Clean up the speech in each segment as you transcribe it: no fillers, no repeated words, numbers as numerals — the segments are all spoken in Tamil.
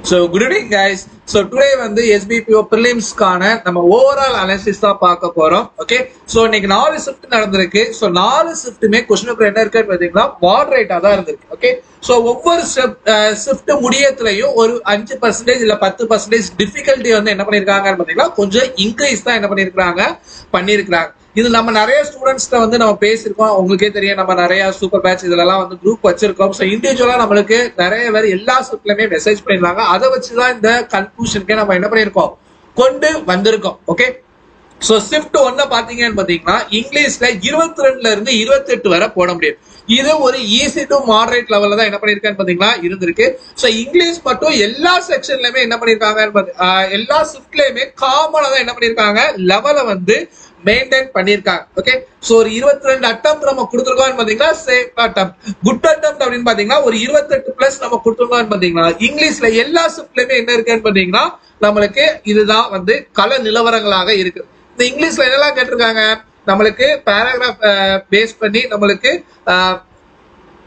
So good evening guys. So today வந்து SBPO prelims கான நம்ம overall analysis தான் பார்க்க போறோம். Okay. So இன்னைக்கு 4 shift நடந்திருக்கு. So 4 shiftமே question paper என்ன இருக்குன்னு பாத்தீங்கன்னா moderate தான் இருந்திருக்கு. Okay. So ஒவ்வொரு shift முடியத்துலயும் ஒரு 5% இல்ல 10% difficulty வந்து என்ன பண்ணிருக்காங்கன்னு பாத்தீங்கன்னா கொஞ்சம் increase தான் என்ன பண்ணிருக்காங்க. இது நம்ம நிறைய ஸ்டூடெண்ட்ஸ்ல வந்து நம்ம பேசிருக்கோம். உங்களுக்கே தெரியும், நம்ம நிறைய சூப்பர் பேட்ச் இதெல்லாம் வந்து குரூப் வச்சிருக்கோம். ஸோ இண்டிவிஜுவலா நம்மளுக்கு நிறைய பேர் எல்லா ஷிஃப்ட்லயுமே மெசேஜ் பண்ணிருக்காங்க. அதை வச்சுதான் இந்த கன்க்ளூஷனுக்கே நம்ம என்ன பண்ணிருக்கோம், கொண்டு வந்திருக்கோம். ஓகே. சோ ஷிஃப்ட் 1 பாத்தீங்கன்னு பாத்தீங்கன்னா இங்கிலீஷ்ல 22ல இருந்து 28 வரை போட முடியும். இது ஒரு ஈஸி டு மாடரேட் லெவல்ல தான் என்ன பண்ணிருக்கான்னு பாத்தீங்கன்னா இருந்திருக்கு. சோ இங்கிலீஷ் மட்டும் எல்லா செக்ஷன்லயுமே என்ன பண்ணிருக்காங்க, எல்லா ஷிஃப்ட்லயுமே காமனா தான் என்ன பண்ணிருக்காங்க, லெவலை வந்து மெயின்டைன் பண்ணிருக்காங்க. ஓகே. சோ ஒரு 22 அட்டெம்ப்ட் நம்ம கொடுத்துருக்கோம் பாத்தீங்கன்னா சேஃப் அட்டெம்ப்ட், குட் அட்டெம்ப்ட் அப்படின்னு பாத்தீங்கன்னா ஒரு 28 பிளஸ் நம்ம கொடுத்துருக்கோம் பாத்தீங்கன்னா இங்கிலீஷ்ல எல்லா ஷிஃப்ட்லயுமே என்ன இருக்குன்னு பாத்தீங்கன்னா நம்மளுக்கு இதுதான் வந்து கள நிலவரங்களாக இருக்கு. இந்த இங்கிலீஷ்ல என்னெல்லாம் கேட்டிருக்காங்க, நம்மளுக்கு பேராகிராஃப் பேஸ் பண்ணி நம்மளுக்கு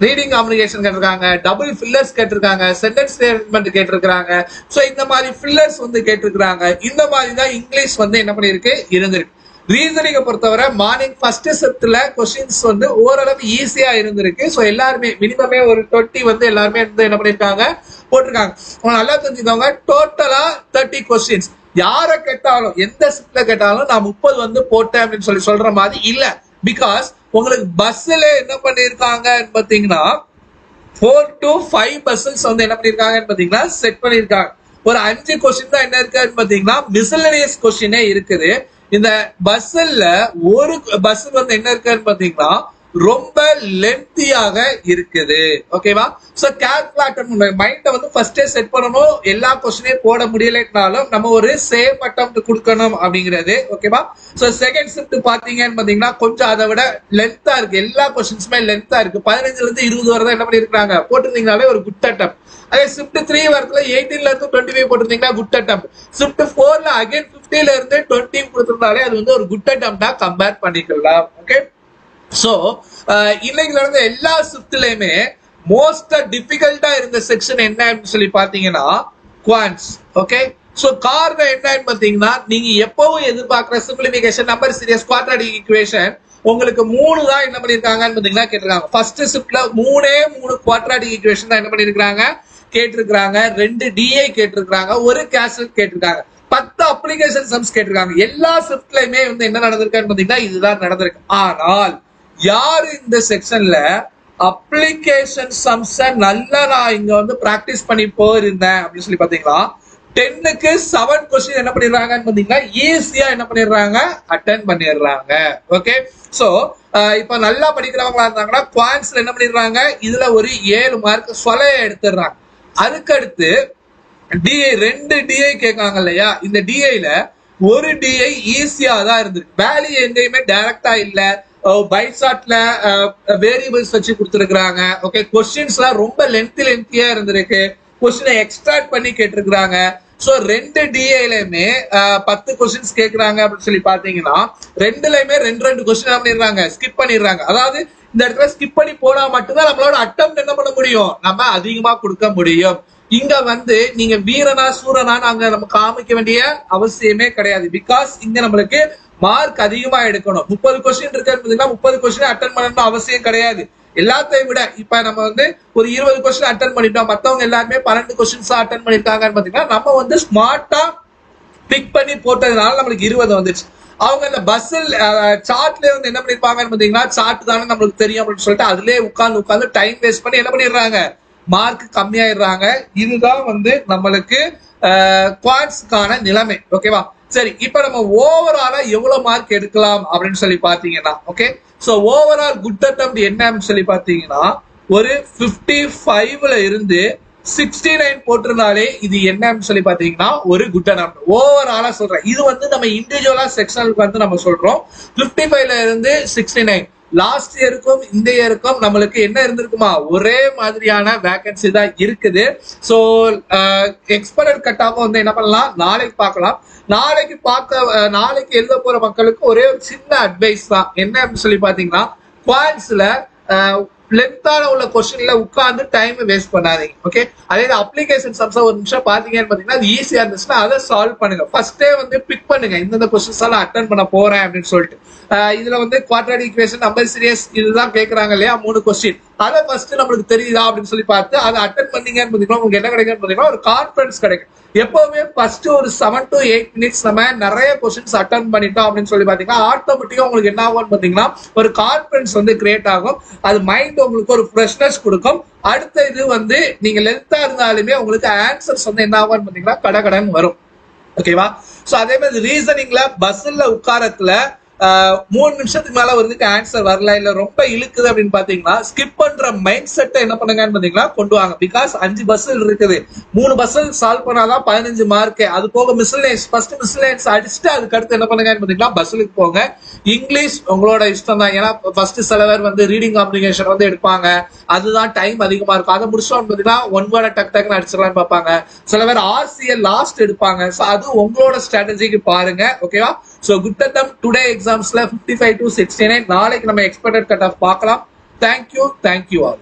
ரீடிங் காம்யூனிகேஷன் கேட்டிருக்காங்க, டபுள் ஃபில்லர்ஸ் கேட்டிருக்காங்க, சென்டென்ஸ் ஸ்டேட்மெண்ட் கேட்டிருக்காங்க. சோ இந்த மாதிரி ஃபில்லர்ஸ் வந்து கேட்டிருக்காங்க. இந்த மாதிரி தான் இங்கிலீஷ் வந்து என்ன பண்ணிருக்கு இருந்திருக்கு. ரீசனிங்க பொறுத்தவரை மார்னிங் ஃபர்ஸ்ட் ஷிஃப்ட்ல கொஸ்டின்ஸ் வந்து ஓரளவு ஈஸியா இருந்திருக்கு. ஸோ எல்லாருமே மினிமமே ஒரு 20 வந்து எல்லாருமே வந்து என்ன பண்ணிருக்காங்க போட்டிருக்காங்க. நல்லா தெரிஞ்சுக்கோங்க, டோட்டலா 30 கொஸ்டின்ஸ் யார கேட்டாலும் எந்த ஷிஃப்ட்ல கேட்டாலும் நான் 30 வந்து போட்டேன் அப்படின்னு சொல்ற மாதிரி இல்ல. பிகாஸ் உங்களுக்கு பஸ்ல என்ன பண்ணிருக்காங்க பாத்தீங்கன்னா 4 to 5 பஸ்ஸஸ் வந்து என்ன பண்ணிருக்காங்கன்னு பாத்தீங்கன்னா செட் பண்ணிருக்காங்க. ஒரு 5 கொஸ்டின் தான் என்ன இருக்குன்னு பாத்தீங்கன்னா மிஸ்லனியஸ் கொஸ்டினே இருக்குது. இந்த பஸ்ல ஒரு பஸ் வந்து என்ன இருக்குன்னு பாத்தீங்கன்னா ரொம்ப லென்த்தியாக இருக்குது. ஓகேவா. சோ கால்குலேட்டர் மைண்ட வந்து ஃபர்ஸ்டே செட் பண்ணணும். எல்லா கொஸ்டினையும் போட முடியலனாலும் நம்ம ஒரு சேஃப் அட்டெம்ப்ட் கொடுக்கணும் அப்படிங்கிறது. ஓகேவா. சோ செகண்ட் ஷிஃப்ட் பாத்தீங்கன்னு பாத்தீங்கன்னா கொஞ்சம் அதை விட லென்த்தா இருக்கு. எல்லா கொஸ்டின்ஸுமே லென்த்தா இருக்கு. 15ல இருந்து 20 வரை தான் என்ன பண்ணிருக்காங்க போட்டிருந்தீங்கனாலே ஒரு குட் அட்டெம்ப்ட். அதே ஷிஃப்ட் 3 வரத்துல 18ல இருந்து 25 போட்டிருந்தீங்கன்னா குட் அட்டெம்ப்ட். ஷிஃப்ட் 4ல அகைன் 50ல இருந்து 20 கொடுத்திருந்தாலே அது வந்து ஒரு குட் அட்டெம்ப்டா கம்பேர் பண்ணிக்கலாம். ஓகே. சோ இன்னைக்கு நடந்த எல்லா ஷிஃப்ட்லயுமே மோஸ்ட் டிஃபிகல்ட்டா இருந்த செக்ஷன் என்ன அப்படின்னு பாத்தீங்கன்னா குவான்ஸ். ஓகே. சோ காரணம் என்னன்னு பாத்தீங்கன்னா நீங்க எப்பவும் எதிர்பார்க்கிற simplification, number series, quadratic equation உங்களுக்கு 3 தான் என்ன பண்ணிருக்காங்கன்னு பாத்தீங்கன்னா கேட்டிருக்காங்க. ஃபர்ஸ்ட் ஷிஃப்ட்ல 3 குவாட்ராட்டிக் ஈக்குவேஷன் தான் என்ன பண்ணிருக்காங்க கேட்டிருக்காங்க. 2 டிஐ கேட்டிருக்காங்க, ஒரு கேசல் கேட்டிருக்காங்க, 10 அப்ளிகேஷன் சம்ஸ் கேட்டிருக்காங்க. எல்லா ஷிஃப்ட்லயுமே வந்து என்ன நடந்திருக்கான்னு பாத்தீங்கன்னா இதுதான் நடந்திருக்கு. ஆனால் யாரு இந்த செக்ஷன்ல அப்ளிகேஷன் சம்ஸ் நல்லா நான் இங்க வந்து பிராக்டிஸ் பண்ணி போயிருந்தேன் அப்படின்னு பாத்தீங்கன்னா 10க்கு 7 கொஸ்டின் என்ன பண்ணிடுறாங்கன்னு பாத்தீங்கன்னா ஈஸியா என்ன பண்ணிடுறாங்க அட்டென்ட் பண்ணிடுறாங்க. ஓகே. சோ இப்ப நல்லா படிக்கிறவங்களா இருந்தாங்கன்னா குவான்ஸ்ல என்ன பண்ணிடுறாங்க, இதுல ஒரு 7 மார்க் சொலைய எடுத்துடுறாங்க. அதுக்கடுத்து டிஐ 2 டிஐ கேட்காங்க இல்லையா, இந்த டிஐல ஒரு டிஐ ஈஸியா தான் இருந்திருக்கு. வேல்யூ எங்கேயுமே டைரக்டா இல்ல, பைசாட்ல வேரியபிள்ஸ் வச்சு கொடுத்துருக்காங்க. ஓகே. கொஸ்டின்ஸ் எல்லாம் ரொம்ப லென்த்தியா இருந்திருக்கு. கொஸ்டினை எக்ஸ்ட்ராக்ட் பண்ணி கேட்டிருக்காங்க. சோ 2 டிஐலயுமே 10 கொஸ்டின்ஸ் கேட்கறாங்க அப்படின்னு பாத்தீங்கன்னா 2லயுமே 2 கொஸ்டின் பண்ணிடுறாங்க, ஸ்கிப் பண்ணிடுறாங்க. அதாவது இந்த இடத்துல ஸ்கிப் பண்ணி போனா மட்டும்தான் நம்மளோட அட்டெம்ப்ட் என்ன பண்ண முடியும், நம்ம அதிகமா கொடுக்க முடியும். இங்க வந்து நீங்க வீரனா சூரனா நாங்க நம்ம காமிக்க வேண்டிய அவசியமே கிடையாது. பிகாஸ் இங்க நம்மளுக்கு மார்க் அதிகமா எடுக்கணும். 30 கொஸ்டின் இருக்கு, 30 கொஸ்டின் அட்டென்ட் பண்ணணும் அவசியம் கிடையாது. எல்லாத்தையும் விட இப்ப நம்ம வந்து ஒரு 20 கொஸ்டின் அட்டென்ட் பண்ணிட்டோம், மத்தவங்க எல்லாருமே 12 கொஸ்டின்ஸ் அட்டென்ட் பண்ணிருக்காங்கன்னு பாத்தீங்கன்னா நம்ம வந்து ஸ்மார்ட்டா பிக் பண்ணி போட்டதுனால நம்மளுக்கு 20 வந்துச்சு. அவங்க இந்த பஸ்ஸில் சார்ட்ல வந்து என்ன பண்ணிருப்பாங்கன்னு பாத்தீங்கன்னா சார்ட் தானே நம்மளுக்கு தெரியும் அப்படின்னு சொல்லிட்டு அதுலயே உட்கார்ந்து டைம் வேஸ்ட் பண்ணி என்ன பண்ணிடுறாங்க, மார்க் கம்மியாயிடுறாங்க. இதுதான் வந்து நம்மளுக்கு குவான்ஸ்க்கான நிலைமை. ஓகேவா. சரி, இப்ப நம்ம ஓவராலா எவ்வளவு மார்க் எடுக்கலாம் அப்படின்னு பாத்தீங்கன்னா, okay. So overall good attempt என்னன்னு பாத்தீங்கன்னா ஒரு 55ல இருந்து 69 போட்டிருந்தாலே இது என்னன்னு பாத்தீங்கன்னா ஒரு குட் அட்டெம்ப்ட். ஓவராலா சொல்றேன், இது வந்து நம்ம இண்டிவிஜுவலா செக்ஷனுக்கு வந்து நம்ம சொல்றோம். 55ல இருந்து 69 லாஸ்ட் இயருக்கும் இந்த இயருக்கும் நம்மளுக்கு என்ன இருந்திருக்குமா, ஒரே மாதிரியான வேகன்சி தான் இருக்குது. சோ எக்ஸ்பெக்டட் கட் ஆஃப் வந்து என்ன பண்ணலாம், நாளைக்கு பார்க்கலாம். நாளைக்கு எழுத போற மக்களுக்கு ஒரே ஒரு சின்ன அட்வைஸ் தான். என்ன அப்படின்னு பாத்தீங்கன்னா குவான்ஸ்ல லென்த்தான உள்ள கொஸ்டின்ல உட்கார்ந்து டைம் வேஸ்ட் பண்ணாதீங்க. ஓகே, அதே அப்ளிகேஷன் சம்ஸ் ஒரு நிமிஷம் பாத்தீங்கன்னு பாத்தீங்கன்னா அது ஈஸியா இருந்துச்சுன்னா அதை சால்வ் பண்ணுங்க. ஃபர்ஸ்டே வந்து பிக் பண்ணுங்க இந்த கொஸ்டின்ஸ் எல்லாம் அட்டன் பண்ண போறேன் அப்படின்னு சொல்லிட்டு. இதுல வந்து குவாட்ராட்டிக் ஈக்குவேஷன், நம்பர் சீரிஸ் இதுதான் கேட்கறாங்க இல்லையா, 3 கொஸ்டின். அதை ஃபர்ஸ்ட் நம்மளுக்கு தெரியுதா அப்படின்னு சொல்லி பார்த்து அதை அட்டன் பண்ணீங்கன்னு பாத்தீங்கன்னா உங்களுக்கு என்ன கிடைக்கும்னு பாத்தீங்கன்னா ஒரு கான்பிடன்ஸ் கிடைக்கும். எப்பவுமே ஃபர்ஸ்ட் ஒரு 7 to 8 மினிட்ஸ் நம்ம நிறைய கொஸ்டின்ஸ் அட்டன் பண்ணிட்டோம் அப்படின்னு சொல்லி பாத்தீங்கன்னா ஆட்டோமேட்டிக்கா உங்களுக்கு என்ன ஆகும் பாத்தீங்கன்னா ஒரு கான்பிடன்ஸ் வந்து கிரியேட் ஆகும். அது மைண்ட் உங்களுக்கு ஒரு ஃப்ரெஷ்னஸ் கொடுக்கும். அடுத்த இது வந்து நீங்க லென்த்தா இருந்தாலுமே உங்களுக்கு ஆன்சர்ஸ் வந்து என்ன ஆகும் பாத்தீங்கன்னா கடகடன் வரும். ஓகேவா? சோ அதே மாதிரி ரீசனிங்ல பஸ்ல உட்காரத்துல 3 நிமிஷத்துக்கு மேல வருதுக்கு ஆன்சர் வரல, இல்ல ரொம்ப இழுக்குது அப்படின்னு பாத்தீங்கன்னா ஸ்கிப் பண்ற மைண்ட் செட்டை என்ன பண்ணுங்கன்னு பாத்தீங்கன்னா கொண்டு வாங்க. பிகாஸ் 5 பஸ்ஸில் இருக்குது, 3 பஸ்ஸில் சால்வ் பண்ணாதான் 15 மார்க். அது போக மிஸ்லேனியஸ், ஃபர்ஸ்ட் மிஸ்லேனியஸ் அடிச்சுட்டு அதுக்கு அடுத்து என்ன பண்ணுங்கன்னு பாத்தீங்கன்னா பஸ்ஸுக்கு போங்க. இங்கிலீஷ் உங்களோட இஷ்டம் தான். ஏன்னா ஃபர்ஸ்ட் சில பேர் வந்து ரீடிங் காம்ப்ளிகேஷன் வந்து எடுப்பாங்க, அதுதான் டைம் அதிகமா இருக்கும். அதை முடிச்சோம் பாத்தீங்கன்னா 1 வேர்டை டக் டக்குன்னு அடிச்சிடலாம்னு பார்ப்பாங்க. சில பேர் ஆர்சிஎல் லாஸ்ட் எடுப்பாங்க. சோ அது உங்களோட ஸ்ட்ராட்டஜிக்கு பாருங்க. ஓகேவா? சோ குட் அட்டம் டுடே எக்ஸாம்ஸ்ல 55 to 69. நாளைக்கு நம்ம எக்ஸ்பெக்டட் கட் ஆஃப் பார்க்கலாம். Thank you all.